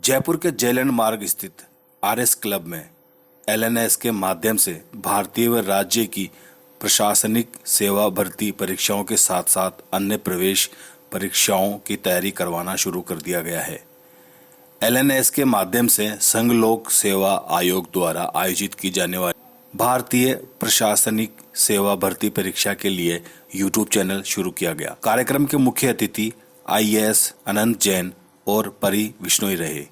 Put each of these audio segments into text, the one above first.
जयपुर के जेएलएन मार्ग स्थित आरएस क्लब में एलएनएस के माध्यम से भारतीय व राज्य की प्रशासनिक सेवा भर्ती परीक्षाओं के साथ साथ अन्य प्रवेश परीक्षाओं की तैयारी करवाना शुरू कर दिया गया है। एलएनएस के माध्यम से संघ लोक सेवा आयोग द्वारा आयोजित की जाने वाली भारतीय प्रशासनिक सेवा भर्ती परीक्षा के लिए यूट्यूब चैनल शुरू किया गया। कार्यक्रम के मुख्य अतिथि आईएएस अनंत जैन और परी विश्नोई रहे।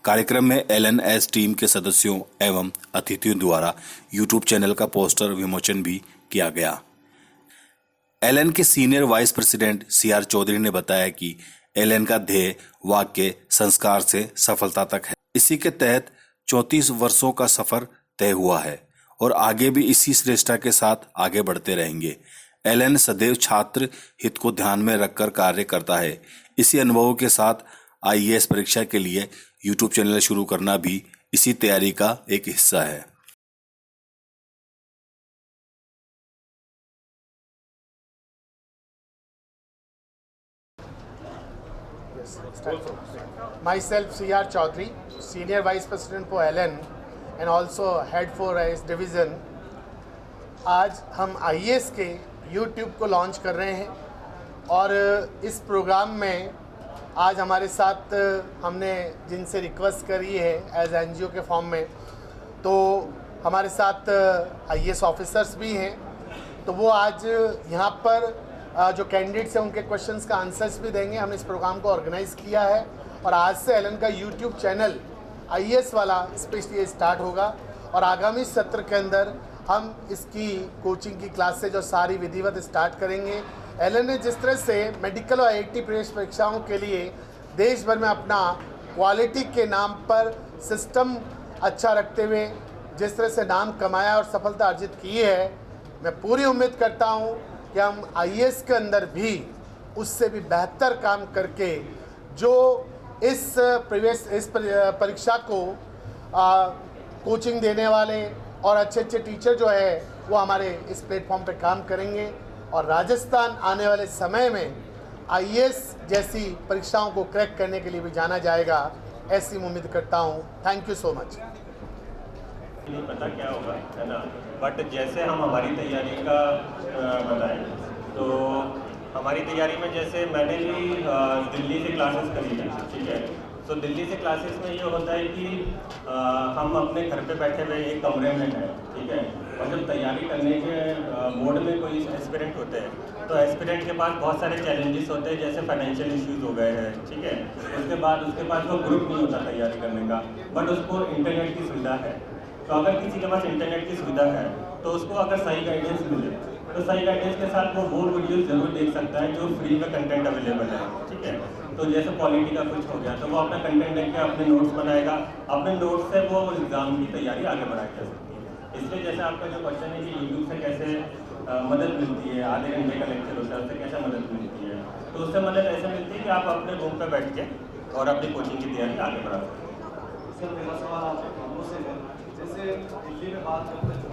कार्यक्रम में एलएनएस टीम के सदस्यों एवं अतिथियों द्वारा यूट्यूब चैनल का पोस्टर विमोचन भी किया गया। एलएन के senior vice president CR Chaudhary ने बताया कि एलएन का ध्येय वाक्य संस्कार से सफलता तक है। इसी के तहत 34 वर्षों का सफर तय हुआ है और आगे भी इसी श्रेष्ठता के साथ आगे बढ़ते रहेंगे। एलएन सदैव छात्र हित को ध्यान में रखकर कार्य करता है। इसी अनुभवों के साथ आईएएस परीक्षा के लिए यूट्यूब चैनल शुरू करना भी इसी तैयारी का एक हिस्सा है। Myself, C.R. Chaudhary, Senior Vice President for LN and also Head for IAS Division। आज हम IAS के YouTube को लॉन्च कर रहे हैं और इस प्रोग्राम में आज हमारे साथ हमने जिनसे रिक्वेस्ट करी है एज एनजीओ के फॉर्म में, तो हमारे साथ IAS ऑफिसर्स भी हैं, तो वो आज यहाँ पर जो कैंडिडेट्स हैं उनके क्वेश्चंस का आंसर्स भी देंगे। हमने इस प्रोग्राम को ऑर्गेनाइज़ किया है और आज से एलन का यूट्यूब चैनल IAS वाला स्पेशली स्टार्ट होगा और आगामी सत्र के अंदर हम इसकी कोचिंग की क्लासेज और सारी विधिवत स्टार्ट करेंगे। एलन ने जिस तरह से मेडिकल और आईआईटी प्रवेश परीक्षाओं के लिए देश भर में अपना क्वालिटी के नाम पर सिस्टम अच्छा रखते हुए जिस तरह से नाम कमाया और सफलता अर्जित की है, मैं पूरी उम्मीद करता हूँ कि हम IAS के अंदर भी उससे भी बेहतर काम करके जो इस परीक्षा को कोचिंग देने वाले और अच्छे अच्छे टीचर जो है वो हमारे इस प्लेटफॉर्म पे काम करेंगे और राजस्थान आने वाले समय में IAS जैसी परीक्षाओं को क्रैक करने के लिए भी जाना जाएगा, ऐसी उम्मीद करता हूँ। Thank you so much. नहीं पता क्या होगा, है ना, बट जैसे हम हमारी तैयारी का बताएं तो हमारी तैयारी में जैसे मैंने भी दिल्ली से क्लासेस करी है, ठीक है। तो दिल्ली से क्लासेस में ये होता है कि हम अपने घर पे बैठे हुए एक कमरे में हैं, ठीक है, और जब तैयारी करने के मोड में कोई एस्पिरेंट होते हैं तो एस्पिरेंट के पास बहुत सारे चैलेंजेस होते हैं, जैसे फाइनेंशियल इश्यूज हो गए हैं, ठीक है। उसके पास वो ग्रुप नहीं होता तैयारी करने का, बट उसको इंटरनेट की सुविधा है। तो अगर किसी के पास इंटरनेट की सुविधा है तो उसको अगर सही गाइडेंस मिले तो सही गाइडेंस के साथ वो वीडियोस जरूर देख सकता है जो फ्री में कंटेंट अवेलेबल है, ठीक है। तो जैसे पॉलिटी का कुछ हो गया तो वो अपना कंटेंट देख के अपने नोट्स बनाएगा, अपने नोट्स से वो एग्जाम की तैयारी आगे बढ़ाई जा सकती है। इसलिए जैसे आपका जो क्वेश्चन है कि यूट्यूब से कैसे मदद मिलती है, आधे घंटे का लेक्चर होता है उससे कैसे मदद मिलती है, तो उससे मदद ऐसे मिलती है कि आप अपने रूम पर बैठ के और अपनी कोचिंग की तैयारी आगे बढ़ा सकते हैं। मेरा सवाल आपसे दोनों से है, जैसे दिल्ली में बात करते हैं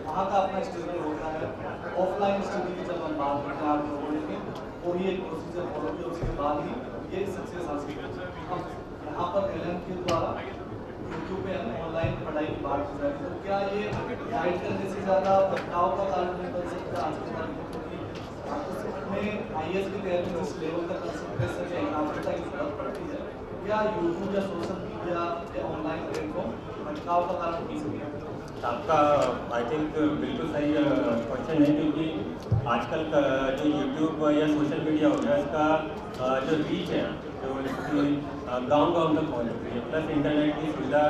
वहाँ का अपना स्ट्रगल होता है, ऑफलाइन स्टडी की जब हम बात करते हैं आप लोगों ने और ये प्रोसीजर फॉलो किया उसके बाद ही ये सक्सेस हासिल करते हैं। यहाँ पर एलन के द्वारा यूट्यूब पे ऑनलाइन पढ़ाई की बात की जाती है, तो क्या ये गाइड करने से ज़्यादा बदलाव का कारण नहीं बन सकता आज के टाइम में, क्योंकि IAS की तैयारी में जिस लेवल का कंसंट्रेशन या एकाग्रता की जरूरत पड़ती है, क्या यूट्यूब या सोशल मीडिया या ऑनलाइन प्लेटफॉर्म बदलाव का कारण हो सकता है? आपका आई थिंक बिल्कुल सही क्वेश्चन है, क्योंकि आजकल का जो यूट्यूब या सोशल मीडिया हो गया इसका जो रीच है जो इसकी गाँव तक पहुँच चुकी है, प्लस इंटरनेट की सुविधा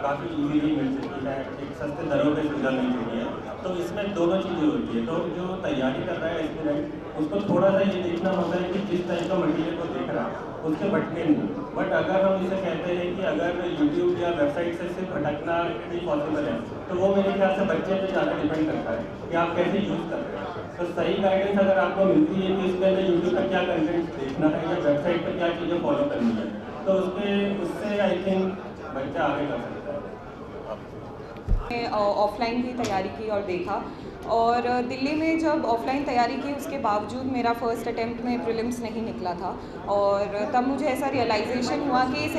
काफ़ी ईजीली मिल चुकी है, एक सस्ते दरों पर सुविधा मिल चुकी है। तो इसमें दोनों चीज़ें होती है, तो जो तैयारी कर रहा है एस्पिरेंट उसको थोड़ा सा ये देखना होता है कि जिस टाइप का मटीरियल को देख रहा है उसके भटके नहीं। बट अगर हम इसे कहते हैं कि अगर यूट्यूब या वेबसाइट से सिर्फ भटकना नहीं पॉसिबल है तो वो मेरे ख्याल से बच्चे पे ज़्यादा डिपेंड करता है कि आप कैसे यूज़ कर रहे हैं। तो सही गाइडेंस अगर आपको मिलती है कि इसके अंदर यूट्यूब पर क्या कंटेंट देखना है या वेबसाइट पर क्या चीज़ें फॉलो करनी है, तो उससे आई थिंक बच्चा आगे कर सकता है। ऑफलाइन की तैयारी की और देखा और दिल्ली में जब ऑफलाइन तैयारी की उसके बावजूद मेरा फर्स्ट अटेम्प्ट में प्रीलिम्स नहीं निकला था, और तब मुझे ऐसा रियलाइजेशन हुआ कि इस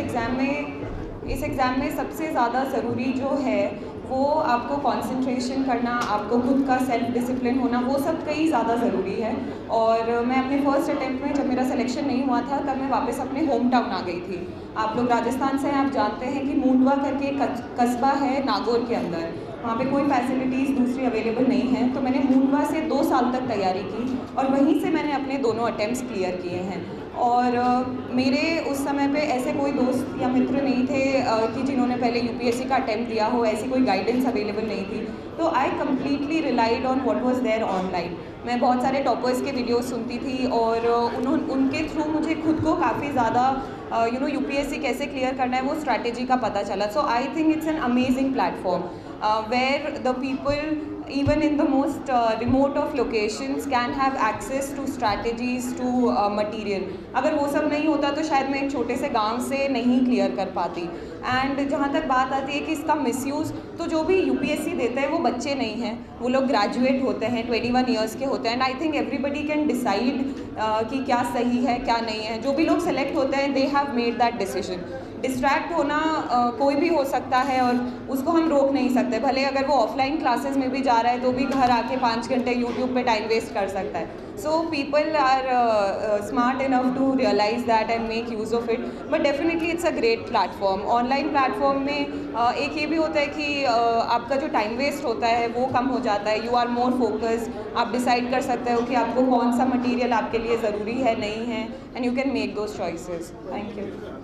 एग्ज़ाम में सबसे ज़्यादा ज़रूरी जो है वो आपको कंसंट्रेशन करना, आपको खुद का सेल्फ डिसिप्लिन होना, वो सब कई ज़्यादा ज़रूरी है। और मैं अपने फर्स्ट अटेम्प्ट में जब मेरा सिलेक्शन नहीं हुआ था तब मैं वापस अपने होम टाउन आ गई थी। आप लोग राजस्थान से हैं, आप जानते हैं कि मूंडवा करके एक कस्बा है नागौर के अंदर, वहाँ पे कोई फैसिलिटीज़ दूसरी अवेलेबल नहीं है। तो मैंने मूंडवा से 2 साल तक तैयारी की और वहीं से मैंने अपने दोनों अटेम्प्ट्स क्लियर किए हैं। और मेरे उस समय पे ऐसे कोई दोस्त या मित्र नहीं थे कि जिन्होंने पहले यूपीएससी का अटेम्प्ट दिया हो, ऐसी कोई गाइडेंस अवेलेबल नहीं थी। तो I completely relied on what was there online. मैं बहुत सारे टॉपर्स के वीडियोस सुनती थी और उनके थ्रू मुझे खुद को काफ़ी ज़्यादा यूपीएससी कैसे क्लियर करना है वो स्ट्रैटेजी का पता चला। So I think it's an amazing platform where the people even in the most remote of locations can have access to strategies to material। अगर वो सब नहीं होता तो शायद मैं एक छोटे से गांव से नहीं क्लियर कर पाती। एंड जहाँ तक बात आती है कि इसका मिसयूज़, तो जो भी यूपीएससी देते हैं वो बच्चे नहीं हैं, वो लोग ग्रेजुएट होते हैं, 21 ईयर्स के होते हैं। And I think everybody can decide कि क्या सही है क्या नहीं है। जो भी लोग सेलेक्ट होते हैं they have made that decision. Distract होना कोई भी हो सकता है और उसको हम रोक नहीं सकते, भले अगर वो ऑफलाइन क्लासेस में भी जा रहा है तो भी घर आके 5 घंटे यूट्यूब पे टाइम वेस्ट कर सकता है। So people are smart enough to realise that and make use of it, but definitely it's a great platform. Online platform में एक ये भी होता है कि आपका जो टाइम वेस्ट होता है वो कम हो जाता है, यू आर मोर फोकस्ड। आप डिसाइड कर सकते हो कि आपको कौन सा मटीरियल आपके लिए ज़रूरी है नहीं है, and you can make those choices. Thank you.